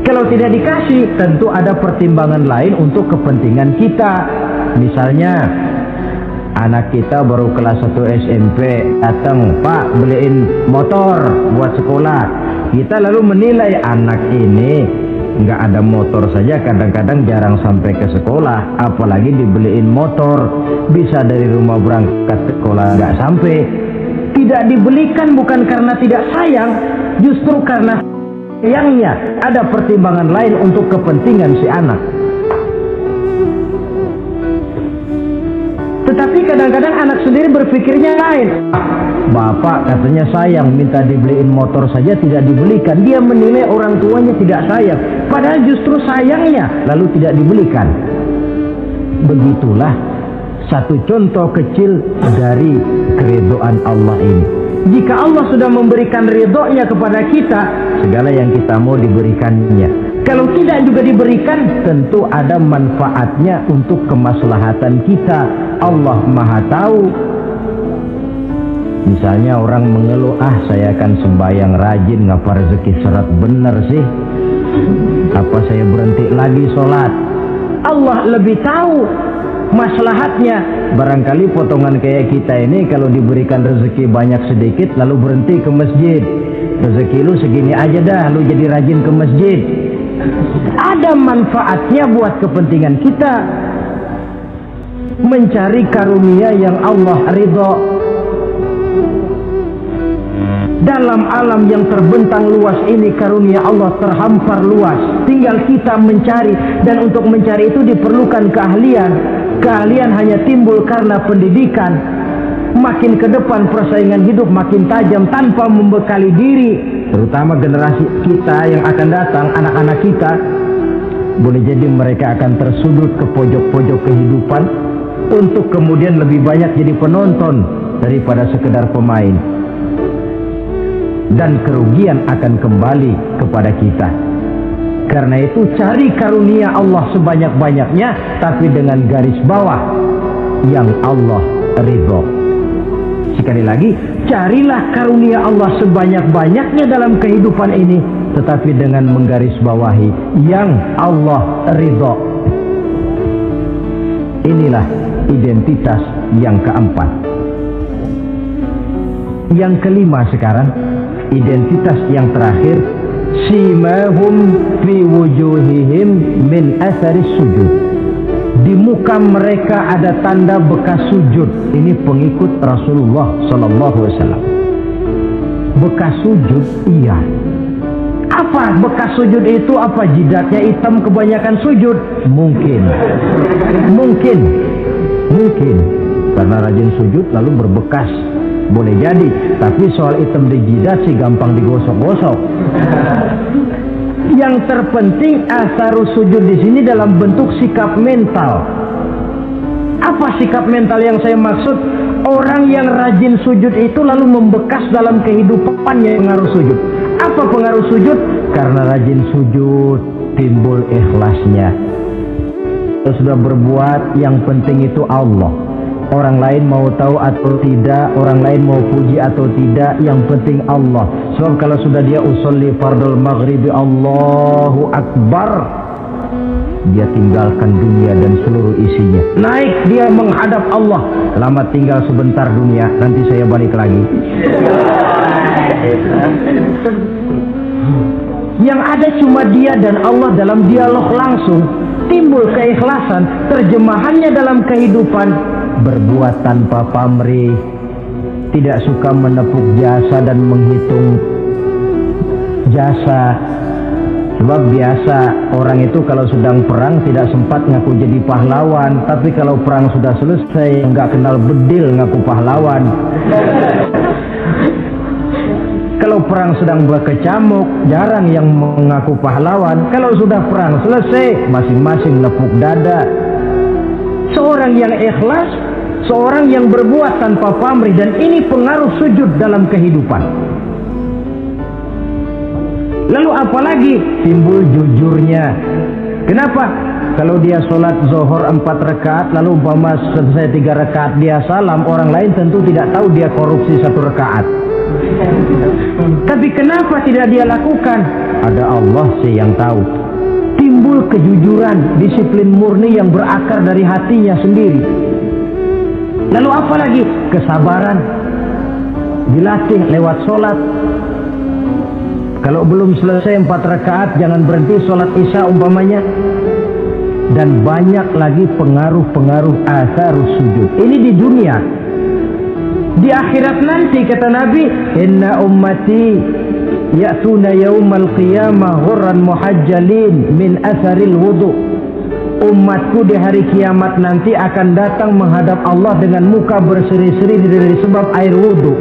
Speaker 2: Kalau tidak dikasih tentu ada pertimbangan lain untuk kepentingan kita. Misalnya anak kita baru kelas 1 SMP datang, Pak beliin motor buat sekolah. Kita lalu menilai anak ini nggak ada motor saja kadang-kadang jarang sampai ke sekolah, apalagi dibeliin motor, bisa dari rumah berangkat ke sekolah nggak sampai. Tidak dibelikan bukan karena tidak sayang, justru karena sayangnya ada pertimbangan lain untuk kepentingan si anak. Tetapi kadang-kadang anak sendiri berpikirnya lain. Bapak katanya sayang, minta dibeliin motor saja tidak dibelikan. Dia menilai orang tuanya tidak sayang, padahal justru sayangnya lalu tidak dibelikan. Begitulah satu contoh kecil dari keridhaan Allah ini. Jika Allah sudah memberikan ridhonya kepada kita, segala yang kita mau diberikannya. Kalau tidak juga diberikan, tentu ada manfaatnya untuk kemaslahatan kita. Allah maha tahu. Misalnya orang mengeluh, saya akan sembahyang rajin, ngapa rezeki seret bener sih? Apa saya berhenti lagi sholat? Allah lebih tahu maslahatnya. Barangkali potongan kayak kita ini kalau diberikan rezeki banyak sedikit lalu berhenti ke masjid. Rezeki lu segini aja dah, lu jadi rajin ke masjid. Ada manfaatnya buat kepentingan kita. Mencari karunia yang Allah ridho. Dalam alam yang terbentang luas ini karunia Allah terhampar luas. Tinggal kita mencari, dan untuk mencari itu diperlukan keahlian. Keahlian hanya timbul karena pendidikan. Makin ke depan persaingan hidup makin tajam tanpa membekali diri. Terutama generasi kita yang akan datang, anak-anak kita. Boleh jadi mereka akan tersudut ke pojok-pojok kehidupan untuk kemudian lebih banyak jadi penonton daripada sekedar pemain. Dan kerugian akan kembali kepada kita. Karena itu cari karunia Allah sebanyak-banyaknya, tapi dengan garis bawah yang Allah ridho. Sekali lagi, carilah karunia Allah sebanyak-banyaknya dalam kehidupan ini, tetapi dengan menggarisbawahi yang Allah ridho. Inilah identitas yang keempat. Yang kelima sekarang, identitas yang terakhir, simahum fi wujuhihim min athari sujud. Di muka mereka ada tanda bekas sujud. Ini pengikut Rasulullah SAW. Bekas sujud, iya. Apa bekas sujud itu? Apa jidatnya hitam kebanyakan sujud? Mungkin. karena rajin sujud lalu berbekas. Boleh jadi, tapi soal hitam di jidat sih gampang digosok-gosok. Yang terpenting asarus sujud di sini dalam bentuk sikap mental. Apa sikap mental yang saya maksud? Orang yang rajin sujud itu lalu membekas dalam kehidupannya pengaruh sujud. Apa pengaruh sujud? Karena rajin sujud timbul ikhlasnya. Kalau sudah berbuat, yang penting itu Allah. Orang lain mau tahu atau tidak, orang lain mau puji atau tidak, yang penting Allah. Sebab kalau sudah dia usolli fardul maghribi Allahu Akbar, dia tinggalkan dunia dan seluruh isinya. Naik dia menghadap Allah. Selamat tinggal sebentar dunia, nanti saya balik lagi. Yang ada cuma dia dan Allah dalam dialog langsung. Timbul keikhlasan, terjemahannya dalam kehidupan. Berbuat tanpa pamrih, tidak suka menepuk jasa dan menghitung jasa. Sebab biasa orang itu kalau sedang perang tidak sempat ngaku jadi pahlawan, tapi kalau perang sudah selesai nggak kenal bedil ngaku pahlawan. Kalau perang sedang berkecamuk, jarang yang mengaku pahlawan. Kalau sudah perang selesai, masing-masing nepuk dada. Seorang yang ikhlas, seorang yang berbuat tanpa pamrih, dan ini pengaruh sujud dalam kehidupan. Lalu apalagi timbul jujurnya. Kenapa? Kalau dia sholat zuhur 4 rakaat, lalu umpama selesai 3 rakaat dia salam, orang lain tentu tidak tahu dia korupsi 1 rakaat. Tapi kenapa tidak dia lakukan? Ada Allah sih yang tahu. Timbul kejujuran, disiplin murni yang berakar dari hatinya sendiri. Lalu apa lagi? Kesabaran. Dilatih lewat sholat. Kalau belum selesai 4 rakaat, jangan berhenti sholat isya umpamanya. Dan banyak lagi pengaruh-pengaruh asarus sujud. Ini di dunia. Di akhirat nanti kata Nabi, inna ummati ya'tuna yaumal qiyamah ghurran muhajjalin min asaril wudu. Umatku di hari kiamat nanti akan datang menghadap Allah dengan muka berseri-seri dari sebab air wudu.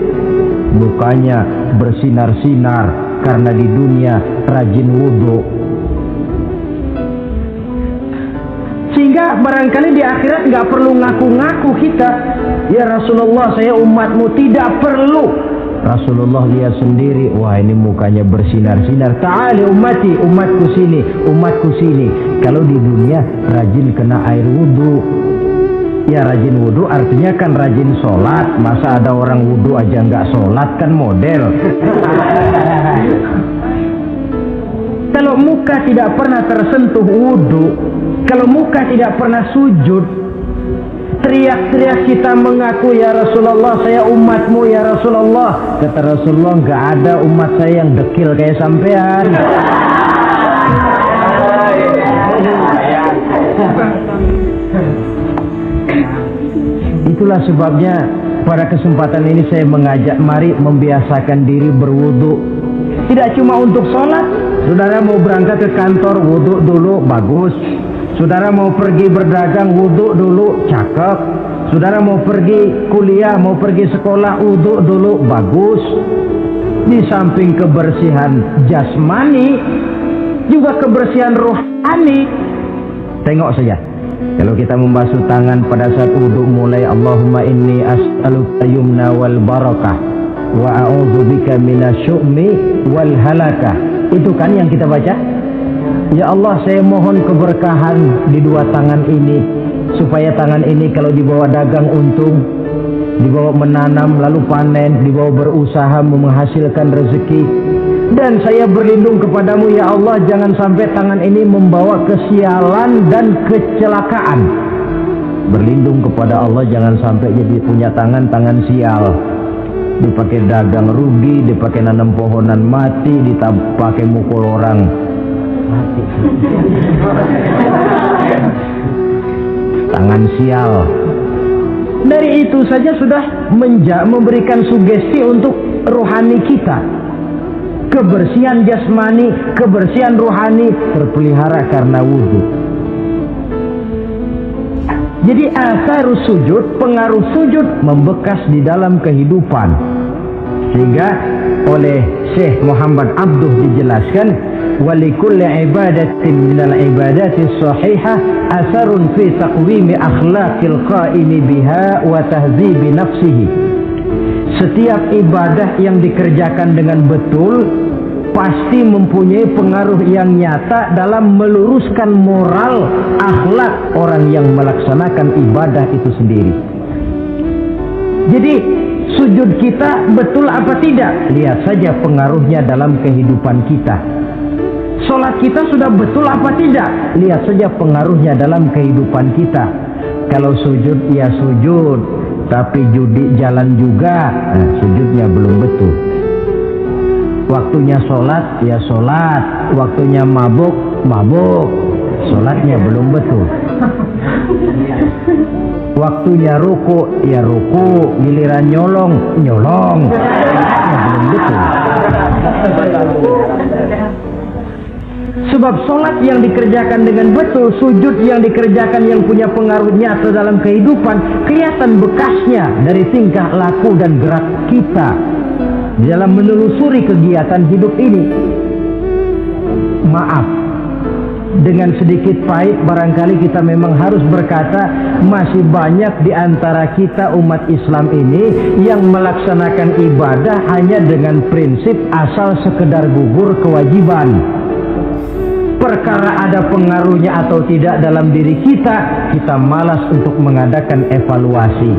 Speaker 2: Mukanya bersinar-sinar karena di dunia rajin wudu. Sehingga barangkali di akhirat nggak perlu ngaku-ngaku kita, ya Rasulullah saya umatmu, tidak perlu. Rasulullah lihat sendiri, wah ini mukanya bersinar-sinar. Ta'ali ummati, umatku sini, umatku sini. Kalau di dunia rajin kena air wudu. Ya rajin wudu artinya kan rajin sholat. Masa ada orang wudu aja nggak sholat, kan model. Kalau muka tidak pernah tersentuh wudu, kalau muka tidak pernah sujud, teriak-teriak kita mengaku ya Rasulullah saya umatmu ya Rasulullah. Kata Rasulullah nggak ada umat saya yang dekil kayak sampean. Itulah sebabnya pada kesempatan ini saya mengajak mari membiasakan diri berwudu. Tidak cuma untuk sholat. Saudara mau berangkat ke kantor wudu dulu, bagus. Saudara mau pergi berdagang wudu dulu, cakep. Saudara mau pergi kuliah, mau pergi sekolah wudu dulu, bagus. Di samping kebersihan jasmani, juga kebersihan rohani. Tengok saja. Kalau kita membasuh tangan pada saat wudu mulai Allahumma inni as'aluka yumna wal barakah wa a'udzubika minasyu'mi wal halakah. Itu kan yang kita baca. Ya Allah saya mohon keberkahan di 2 tangan ini, supaya tangan ini kalau dibawa dagang untung, dibawa menanam lalu panen, dibawa berusaha menghasilkan rezeki. Dan saya berlindung kepadamu ya Allah, jangan sampai tangan ini membawa kesialan dan kecelakaan. Berlindung kepada Allah jangan sampai jadi punya tangan sial. Dipakai dagang rugi, dipakai nanam pohonan mati, dipakai mukul orang mati. Tangan sial. Dari itu saja sudah memberikan sugesti untuk rohani kita. Kebersihan jasmani, kebersihan rohani terpelihara karena wudhu. Jadi asarus sujud, pengaruh sujud membekas di dalam kehidupan. Sehingga oleh Syekh Muhammad Abduh dijelaskan, walikulli ibadatin minal ibadati sahihah asarun fi taqwimi akhlaqil qaimi biha wa tahzibi nafsihi. Setiap ibadah yang dikerjakan dengan betul pasti mempunyai pengaruh yang nyata dalam meluruskan moral akhlak orang yang melaksanakan ibadah itu sendiri. Jadi sujud kita betul apa tidak? Lihat saja pengaruhnya dalam kehidupan kita. Sholat kita sudah betul apa tidak? Lihat saja pengaruhnya dalam kehidupan kita. Kalau sujud ya sujud, tapi judi jalan juga, nah, sujudnya belum betul. Waktunya sholat ya sholat, waktunya mabuk, sholatnya belum betul. Waktunya ruku ya ruku, giliran nyolong, sholatnya belum betul. Sebab sholat yang dikerjakan dengan betul, sujud yang dikerjakan yang punya pengaruh nyata dalam kehidupan, kelihatan bekasnya dari tingkah laku dan gerak kita dalam menelusuri kegiatan hidup ini. Maaf, dengan sedikit pahit barangkali kita memang harus berkata, masih banyak di antara kita umat Islam ini yang melaksanakan ibadah hanya dengan prinsip asal sekedar gugur kewajiban. Perkara ada pengaruhnya atau tidak dalam diri kita, kita malas untuk mengadakan evaluasi.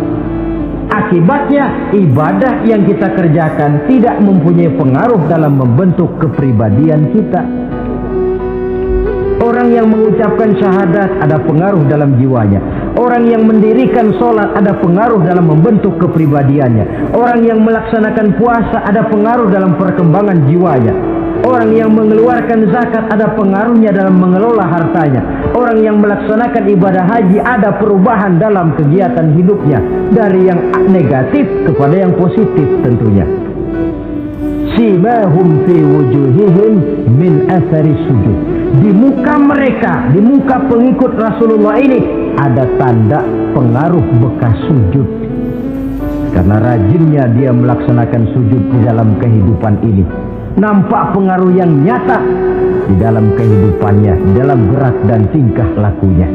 Speaker 2: Akibatnya ibadah yang kita kerjakan tidak mempunyai pengaruh dalam membentuk kepribadian kita. Orang yang mengucapkan syahadat ada pengaruh dalam jiwanya. Orang yang mendirikan sholat ada pengaruh dalam membentuk kepribadiannya. Orang yang melaksanakan puasa ada pengaruh dalam perkembangan jiwanya. Orang yang mengeluarkan zakat ada pengaruhnya dalam mengelola hartanya. Orang yang melaksanakan ibadah haji ada perubahan dalam kegiatan hidupnya, dari yang negatif kepada yang positif tentunya. Simahum fi wujuhihim min athari sujud. Di muka mereka, di muka pengikut Rasulullah ini ada tanda pengaruh bekas sujud. Karena rajinnya dia melaksanakan sujud di dalam kehidupan ini. Nampak pengaruh yang nyata di dalam kehidupannya, di dalam gerak dan tingkah lakunya.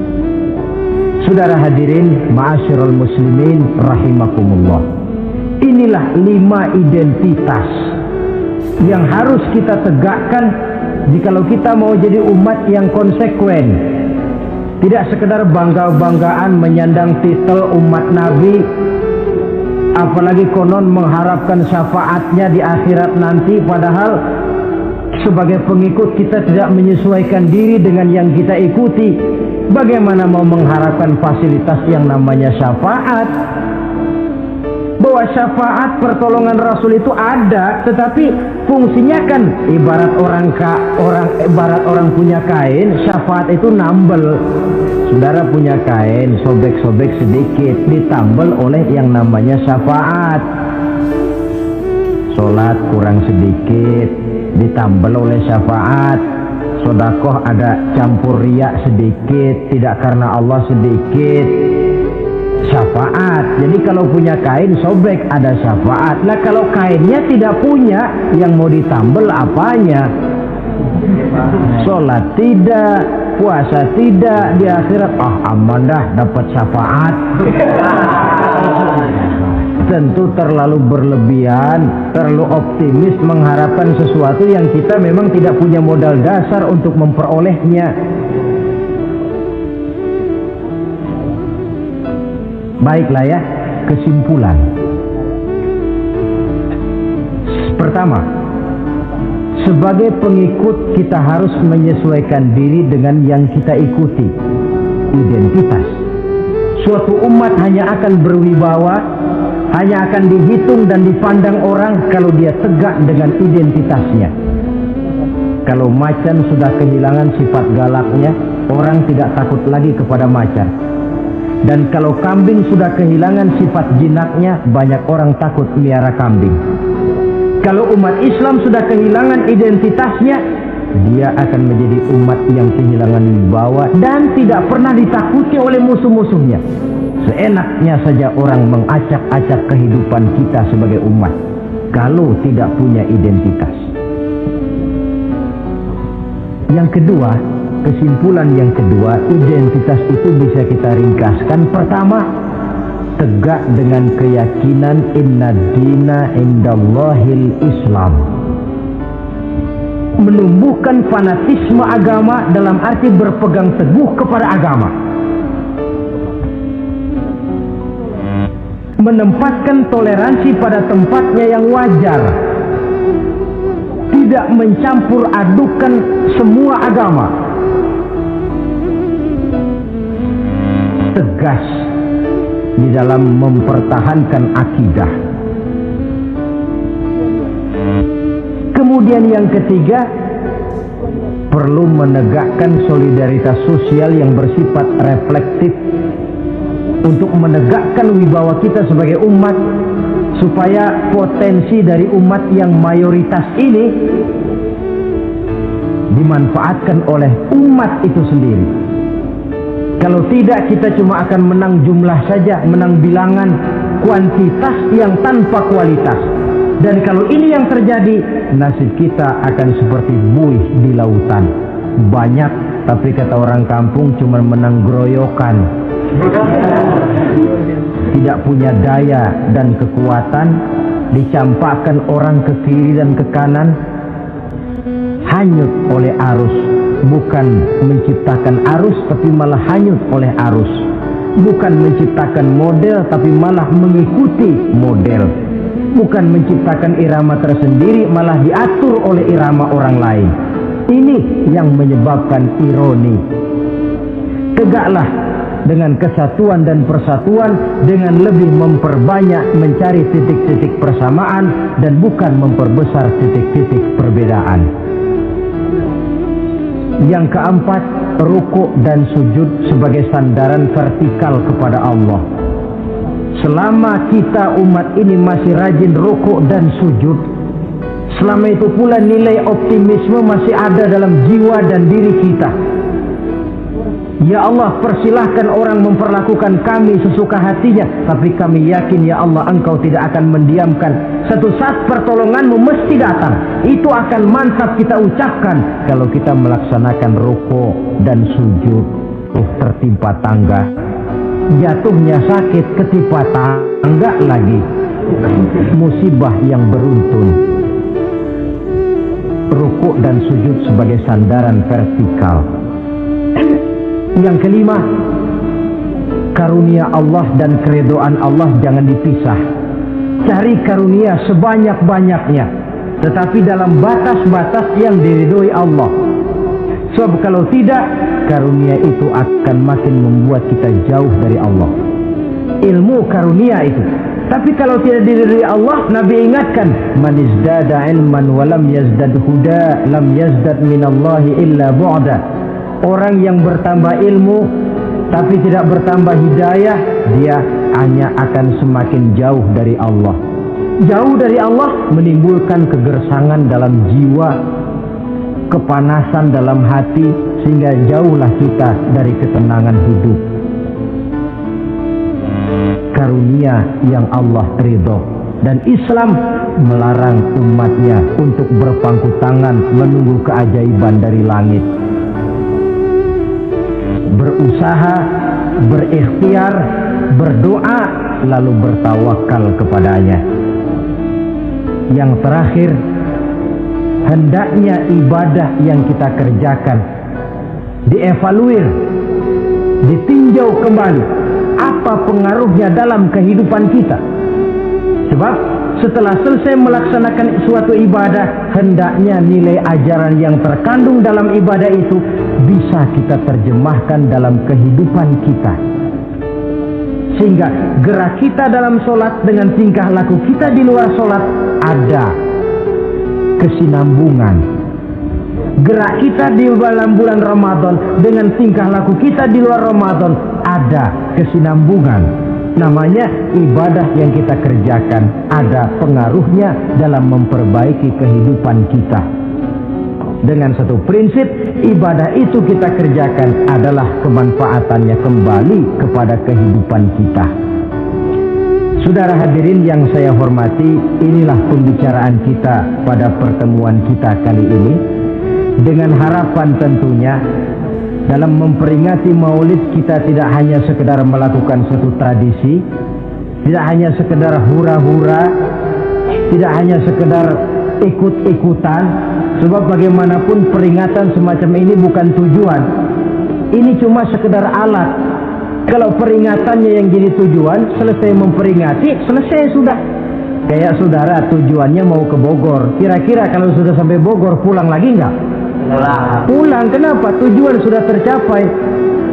Speaker 2: Saudara hadirin, ma'asyiral muslimin rahimakumullah. Inilah 5 identitas yang harus kita tegakkan jikalau kita mau jadi umat yang konsekuen. Tidak sekedar bangga-banggaan menyandang titel umat Nabi, apalagi konon mengharapkan syafaatnya di akhirat nanti, padahal sebagai pengikut kita tidak menyesuaikan diri dengan yang kita ikuti. Bagaimana mau mengharapkan fasilitas yang namanya syafaat? Bahwa syafaat pertolongan Rasul itu ada, tetapi fungsinya kan ibarat orang punya kain, syafaat itu nambel. Saudara punya kain, sobek-sobek sedikit, ditambel oleh yang namanya syafaat. Sholat kurang sedikit, ditambel oleh syafaat. Sodakoh ada campur riak sedikit, tidak karena Allah sedikit, syafaat. Jadi kalau punya kain sobek ada syafaat. Nah kalau kainnya tidak punya, yang mau ditambel apanya? Sholat tidak, puasa tidak, di akhirat aman dah dapat syafaat. Tentu terlalu berlebihan, terlalu optimis mengharapkan sesuatu yang kita memang tidak punya modal dasar untuk memperolehnya. Baiklah ya, kesimpulan. Pertama, sebagai pengikut kita harus menyesuaikan diri dengan yang kita ikuti. Identitas. Suatu umat hanya akan berwibawa, hanya akan dihitung dan dipandang orang kalau dia tegak dengan identitasnya. Kalau macan sudah kehilangan sifat galaknya, orang tidak takut lagi kepada macan. Dan kalau kambing sudah kehilangan sifat jinaknya, banyak orang takut melihara kambing. Kalau umat Islam sudah kehilangan identitasnya, dia akan menjadi umat yang kehilangan wibawa dan tidak pernah ditakuti oleh musuh-musuhnya. Seenaknya saja orang mengacak-acak kehidupan kita sebagai umat kalau tidak punya identitas. Yang kedua, kesimpulan yang kedua, identitas itu bisa kita ringkaskan. Pertama, tegak dengan keyakinan inna dina indallahil Islam. Menumbuhkan fanatisme agama dalam arti berpegang teguh kepada agama. Menempatkan toleransi pada tempatnya yang wajar. Tidak mencampur adukan semua agama. Tegas di dalam mempertahankan akidah. Kemudian yang ketiga, perlu menegakkan solidaritas sosial yang bersifat reflektif untuk menegakkan wibawa kita sebagai umat, supaya potensi dari umat yang mayoritas ini dimanfaatkan oleh umat itu sendiri. Kalau tidak, kita cuma akan menang jumlah saja, menang bilangan, kuantitas yang tanpa kualitas. Dan kalau ini yang terjadi, nasib kita akan seperti buih di lautan. Banyak, tapi kata orang kampung cuma menang groyokan. Tidak punya daya dan kekuatan, dicampakkan orang ke kiri dan ke kanan, hanyut oleh arus. Bukan menciptakan arus, tapi malah hanyut oleh arus. Bukan menciptakan model, tapi malah mengikuti model. Bukan menciptakan irama tersendiri, malah diatur oleh irama orang lain. Ini yang menyebabkan ironi. Tegaklah dengan kesatuan dan persatuan, dengan lebih memperbanyak mencari titik-titik persamaan dan bukan memperbesar titik-titik perbedaan. Yang keempat, rukuk dan sujud sebagai sandaran vertikal kepada Allah. Selama kita umat ini masih rajin rukuk dan sujud, selama itu pula nilai optimisme masih ada dalam jiwa dan diri kita. Ya Allah, persilahkan orang memperlakukan kami sesuka hatinya, tapi kami yakin ya Allah, Engkau tidak akan mendiamkan. Satu saat pertolonganmu mesti datang. Itu akan mantap kita ucapkan kalau kita melaksanakan rukuk dan sujud. Tertimpa tangga, jatuhnya sakit, ketimpa tangga lagi. Musibah yang beruntun. Rukuk dan sujud sebagai sandaran vertikal. Yang kelima, karunia Allah dan keridhaan Allah jangan dipisah. Cari karunia sebanyak-banyaknya, tetapi dalam batas-batas yang diridhoi Allah. Sebab kalau tidak, karunia itu akan makin membuat kita jauh dari Allah. Ilmu karunia itu. Tapi kalau tidak diridhoi Allah, Nabi ingatkan, man izdada ilman wa lam yazdad huda, lam yazdad minallahi illa bu'da. Orang yang bertambah ilmu tapi tidak bertambah hidayah, dia hanya akan semakin jauh dari Allah. Jauh dari Allah menimbulkan kegersangan dalam jiwa, kepanasan dalam hati, sehingga jauhlah kita dari ketenangan hidup. Karunia yang Allah ridho, dan Islam melarang umatnya untuk berpangku tangan menunggu keajaiban dari langit. Berusaha, berikhtiar, berdoa, lalu bertawakal kepadanya. Yang terakhir, hendaknya ibadah yang kita kerjakan dievaluir, ditinjau kembali apa pengaruhnya dalam kehidupan kita. Sebab setelah selesai melaksanakan suatu ibadah, hendaknya nilai ajaran yang terkandung dalam ibadah itu bisa kita terjemahkan dalam kehidupan kita. Sehingga gerak kita dalam sholat dengan tingkah laku kita di luar sholat ada kesinambungan. Gerak kita di dalam bulan Ramadan dengan tingkah laku kita di luar Ramadan ada kesinambungan. Namanya ibadah yang kita kerjakan ada pengaruhnya dalam memperbaiki kehidupan kita. dengan satu prinsip, ibadah itu kita kerjakan adalah kemanfaatannya kembali kepada kehidupan kita. Saudara hadirin yang saya hormati, inilah pembicaraan kita pada pertemuan kita kali ini, dengan harapan tentunya dalam memperingati Maulid kita tidak hanya sekedar melakukan satu tradisi, tidak hanya sekedar hura-hura, tidak hanya sekedar ikut-ikutan, sebab bagaimanapun peringatan semacam ini bukan tujuan. Ini cuma sekedar alat. Kalau peringatannya yang jadi tujuan, selesai memperingati, selesai sudah. Kayak saudara tujuannya mau ke Bogor, kira-kira kalau sudah sampai Bogor pulang lagi enggak? Pulang. Kenapa? Tujuan sudah tercapai.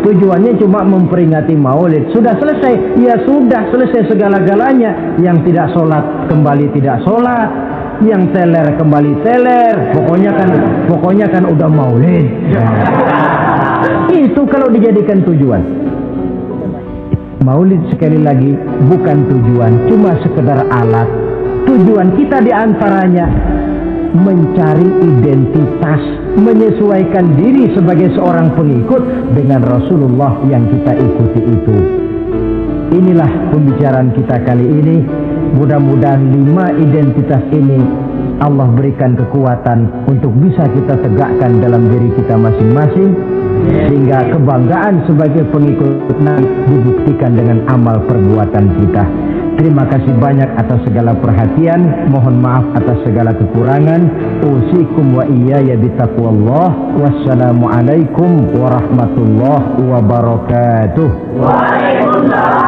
Speaker 2: Tujuannya cuma memperingati Maulid, sudah selesai. Ya sudah selesai segala-galanya. Yang tidak sholat kembali tidak sholat, yang teler kembali teler. Pokoknya kan udah Maulid. Itu kalau dijadikan tujuan. Maulid sekali lagi bukan tujuan, cuma sekedar alat. Tujuan kita diantaranya mencari identitas, menyesuaikan diri sebagai seorang pengikut dengan Rasulullah yang kita ikuti itu. Inilah pembicaraan kita kali ini. Mudah-mudahan 5 identitas ini Allah berikan kekuatan untuk bisa kita tegakkan dalam diri kita masing-masing, sehingga kebanggaan sebagai pengikut Nabi dibuktikan dengan amal perbuatan kita. Terima kasih banyak atas segala perhatian. Mohon maaf atas segala kekurangan. Usikum wa iyaya bitaqwallah. Wassalamualaikum warahmatullahi wabarakatuh.
Speaker 3: Waalaikumsalam.